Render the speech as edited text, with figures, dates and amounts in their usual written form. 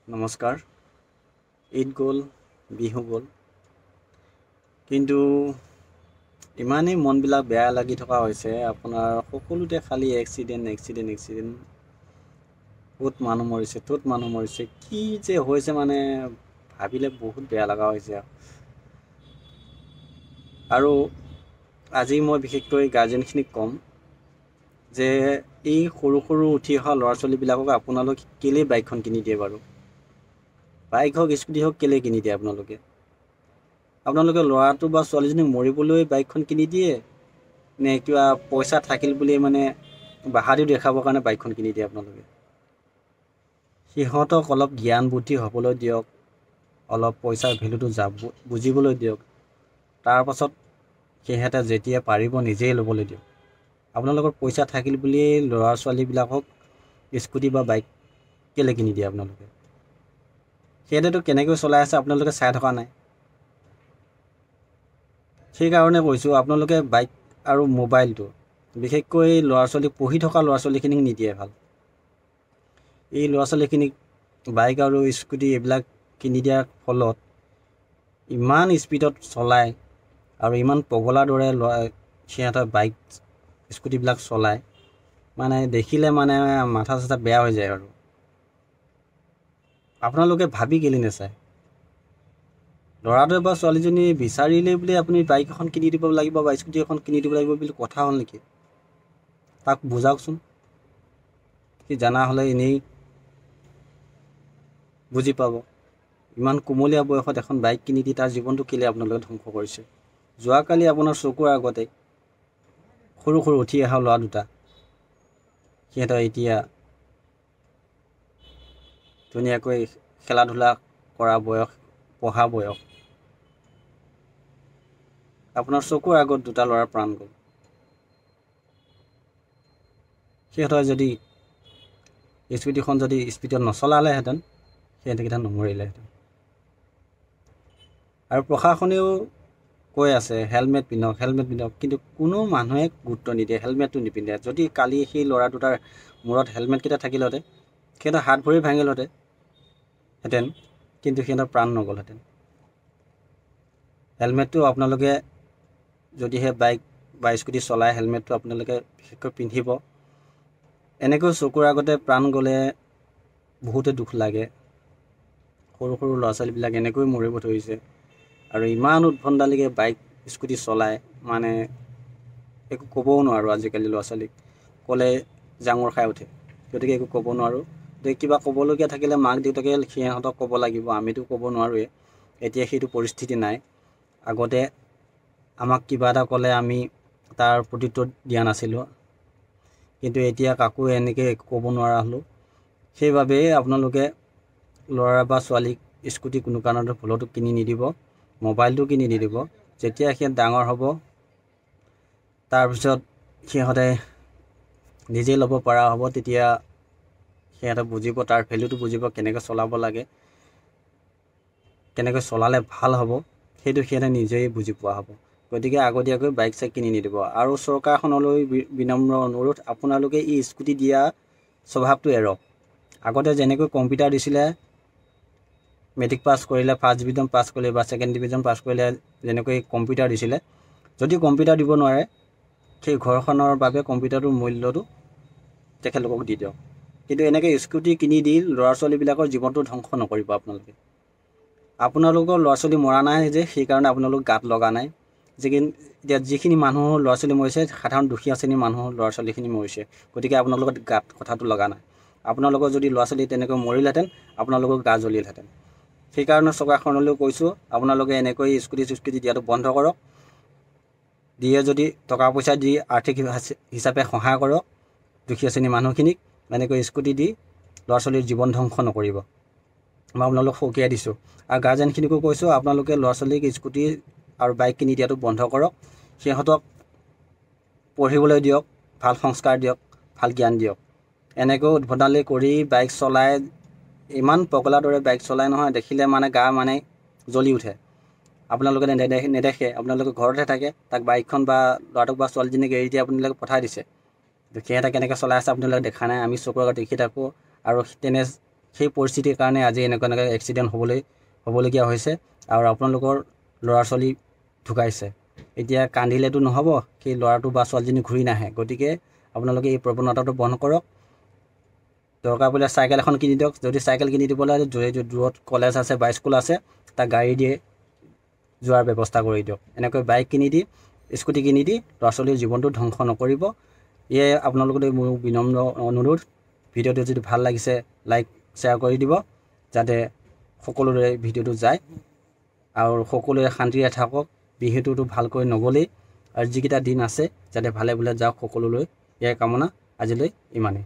নমস্কাৰ। ঈদ গ'ল, বিহু গ'ল, কিন্তু ইমানেই মনবিলাক বেয়া লাগি থকা হৈছে। আপোনাৰ সকলোতে খালি এক্সিডেণ্ট। ক'ত মানুহ মৰিছে, কি যে হৈছে মানে ভাবিলে বহুত বেয়া লগা হৈছে। আৰু আজি মই বিশেষকৈ গাৰ্জেনখিনিক ক'ম যে এই সৰু উঠি অহা ল'ৰা ছোৱালীবিলাকক আপোনালোক কেলেই বাইকখন কিনি দিয়ে বাৰু? বাইক হওক স্কুটি হওক কেলেই কিনি দিয়ে আপোনালোকে ল'ৰাটো বা ছোৱালীজনীক মৰিবলৈ বাইকখন কিনি দিয়ে নে কিবা পইচা থাকিল বুলি মানে বাহাদুৰি দেখাবৰ কাৰণে বাইকখন কিনি দিয়ে? আপোনালোকে সিহঁতক অলপ জ্ঞান বুদ্ধি হ'বলৈ দিয়ক, অলপ পইচাৰ ভেলুটো বুজিবলৈ দিয়ক। তাৰ পাছত সিহঁতে যেতিয়া পাৰিব নিজেই ল'বলৈ দিয়ক। আপোনালোকৰ পইচা থাকিল বুলিয়েই ল'ৰা ছোৱালীবিলাকক স্কুটি বা বাইক কেলৈ কিনি দিয়ে? আপোনালোকে সিহঁতেতো কেনেকৈ চলাই আছে আপোনালোকে চাই থকা নাই। সেইকাৰণে কৈছোঁ আপোনালোকে বাইক আৰু মোবাইলটো বিশেষকৈ ল'ৰা ছোৱালী পঢ়ি থকা ল'ৰা ছোৱালীখিনিক নিদিয়ে ভাল। এই ল'ৰা ছোৱালীখিনিক বাইক আৰু স্কুটি এইবিলাক কিনি দিয়াৰ ফলত ইমান স্পীডত চলায় আৰু ইমান পগলাৰ দৰে সিহঁতৰ বাইক স্কুটিবিলাক চলায়, মানে দেখিলে মানে মাথা চাথা বেয়া হৈ যায়। আৰু আপোনালোকে ভাবি কেলে নাচায়? ল'ৰাটোৱে বা ছোৱালীজনী বিচাৰিলেই বুলি আপুনি বাইক এখন কিনি দিব লাগিব বা স্কুটি এখন কিনি দিব লাগিব বুলি কথা হ'ল নেকি? তাক বুজাওকচোন। সি জানা হ'লে এনেই বুজি পাব। ইমান কোমলীয়া বয়সত এখন বাইক কিনি দি তাৰ জীৱনটো কেলৈ আপোনালোকে ধ্বংস কৰিছে? যোৱাকালি আপোনাৰ চকুৰ আগতে সৰু উঠি অহা ল'ৰা দুটা, সিহঁতৰ এতিয়া ধুনীয়াকৈ খেলা ধূলা কৰা বয়স, পঢ়া বয়স, আপোনাৰ চকুৰ আগত দুটা ল'ৰাৰ প্ৰাণ গ'ল। সিহঁতৰ যদি স্কুটিখন যদি স্পীডত নচলালেহেঁতেন সিহঁতকেইটা নমৰিলেহেঁতেন। আৰু প্ৰশাসনেও কৈ আছে হেলমেট পিন্ধক, কিন্তু কোনো মানুহে গুৰুত্ব নিদিয়ে, হেলমেটটো নিপিন্ধে। যদি কালি সেই ল'ৰা দুটাৰ মূৰত হেলমেটকেইটা থাকিলহেঁতেন সিহঁতৰ হাত ভৰি ভাঙিলহেঁতেন, কিন্তু সিহঁতৰ প্ৰাণ নগ'লহেঁতেন। হেলমেটটো আপোনালোকে যদিহে বাইক বা স্কুটি চলাই হেলমেটটো আপোনালোকে বিশেষকৈ পিন্ধিব। এনেকৈ চকুৰ আগতে প্ৰাণ গ'লে বহুতে দুখ লাগে। সৰু ল'ৰা ছোৱালীবিলাক এনেকৈ মৰিব ধৰিছে আৰু ইমান উদ্ভণ্ডালিকৈ বাইক স্কুটি চলায়, মানে একো ক'বও নোৱাৰোঁ। আজিকালি ল'ৰা ছোৱালীক ক'লে জাঙুৰ খাই উঠে, গতিকে একো ক'ব নোৱাৰোঁ। গতিকে কিবা ক'বলগীয়া থাকিলে মাক দেউতাকে সিহঁতক ক'ব লাগিব, আমিতো ক'ব নোৱাৰোঁৱে। এতিয়া সেইটো পৰিস্থিতি নাই। আগতে আমাক কিবা এটা ক'লে আমি তাৰ প্ৰত্যুত্তৰ দিয়া নাছিলোঁ, কিন্তু এতিয়া কাকো এনেকৈ একো ক'ব নোৱাৰা হ'লোঁ। সেইবাবেই আপোনালোকে ল'ৰা বা ছোৱালীক স্কুটি কোনো কাৰণতে ভুলতো কিনি নিদিব, মোবাইলটো কিনি নিদিব। যেতিয়া সিহঁত ডাঙৰ হ'ব তাৰপিছত সিহঁতে নিজেই ল'ব পৰা হ'ব, তেতিয়া সিহঁতে বুজিব, তাৰ ভেলুটো বুজিব, কেনেকৈ চলাব লাগে, কেনেকৈ চলালে ভাল হ'ব, সেইটো সিহঁতে নিজেই বুজি পোৱা হ'ব। গতিকে আগতীয়াকৈ বাইক চাইক কিনি নিদিব। আৰু চৰকাৰখনলৈ বিনম্ৰ অনুৰোধ, আপোনালোকে এই স্কুটি দিয়া স্বভাৱটো এৰক। আগতে যেনেকৈ কম্পিউটাৰ দিছিলে, মেট্ৰিক পাছ কৰিলে, ফাৰ্ষ্ট ডিভিজন পাছ কৰিলে বা ছেকেণ্ড ডিভিজন পাছ কৰিলে যেনেকৈ কম্পিউটাৰ দিছিলে, যদি কম্পিউটাৰ দিব নোৱাৰে সেই ঘৰখনৰ বাবে কম্পিউটাৰটোৰ মূল্যটো তেখেতলোকক দি দিয়ক। কিন্তু এনেকৈ স্কুটি কিনি দি ল'ৰা ছোৱালীবিলাকৰ জীৱনটো ধ্বংস নকৰিব। আপোনালোকৰ ল'ৰা ছোৱালী মৰা নাই যে সেইকাৰণে আপোনালোক গাত লগা নাই। এতিয়া যিখিনি মানুহৰ ল'ৰা ছোৱালী মৰিছে, সাধাৰণ দুখীয়া শ্ৰেণীৰ মানুহৰ ল'ৰা ছোৱালীখিনি মৰিছে, গতিকে আপোনালোকৰ গাত কথাটো লগা নাই। আপোনালোকৰ যদি ল'ৰা ছোৱালী তেনেকৈ মৰিলহেঁতেন আপোনালোকৰ গা জ্বলিলহেঁতেন। সেইকাৰণে চৰকাৰখনলৈও কৈছোঁ, আপোনালোকে এনেকৈ স্কুটি দিয়াটো বন্ধ কৰক। দিয়ে যদি টকা পইচা দি আৰ্থিক হিচাপে সহায় কৰক দুখীয়া শ্ৰেণীৰ মানুহখিনিক। এনেকৈ স্কুটি দি ল'ৰা ছোৱালীৰ জীৱন ধ্বংস নকৰিব, মই আপোনালোকক সকীয়াই দিছোঁ। আৰু গাৰ্জেনখিনিকো কৈছোঁ, আপোনালোকে ল'ৰা ছোৱালীক স্কুটি আৰু বাইক কিনি দিয়াটো বন্ধ কৰক। সিহঁতক পঢ়িবলৈ দিয়ক, ভাল সংস্কাৰ দিয়ক, ভাল জ্ঞান দিয়ক। এনেকৈ উদ্ভণ্ডালি কৰি বাইক চলাই, ইমান পগলাৰ দৰে বাইক চলাই নহয়, দেখিলে মানে গা মানে জ্বলি উঠে। আপোনালোকে নেদেখে, আপোনালোকে ঘৰতহে থাকে, তাক বাইকখন বা ল'ৰাটোক বা ছোৱালীজনীক এৰি দি আপোনালোকে পঠাই দিছে। সিহঁতে কেনেকৈ চলাই আছে আপোনালোকে দেখা নাই, আমি চকুৰ আগত দেখি থাকোঁ। আৰু সেই পৰিস্থিতিৰ কাৰণে আজি এনেকুৱা এক্সিডেণ্ট হ'বলগীয়া হৈছে আৰু আপোনালোকৰ ল'ৰা ছোৱালী ঢুকাইছে। এতিয়া কান্দিলেতো নহ'ব, সেই ল'ৰাটো বা ছোৱালীজনী ঘূৰি নাহে। গতিকে আপোনালোকে এই প্ৰৱণতাটো বন্ধ কৰক। দৰকাৰ পৰিলে চাইকেল এখন কিনি দিয়ক। যদি চাইকেল কিনি দিবলৈ দূৰত কলেজ আছে বা স্কুল আছে, তাক গাড়ী দিয়ে যোৱাৰ ব্যৱস্থা কৰি দিয়ক। এনেকৈ বাইক কিনি দি, স্কুটি কিনি দি ল'ৰা ছোৱালীৰ জীৱনটো ধ্বংস নকৰিব। এয়াই আপোনালোকলৈ মোৰ বিনম্ৰ অনুৰোধ। ভিডিঅ'টো যদি ভাল লাগিছে লাইক শ্বেয়াৰ কৰি দিব, যাতে সকলোৰে ভিডিঅ'টো যায় আৰু সকলোৰে শান্তিৰে থাকক। বিহুটোতো ভালকৈ নগ'লেই, আৰু যিকেইটা দিন আছে যাতে ভালে ভালে যাওক সকলোলৈ, ইয়াৰ কামনা। আজিলৈ ইমানেই।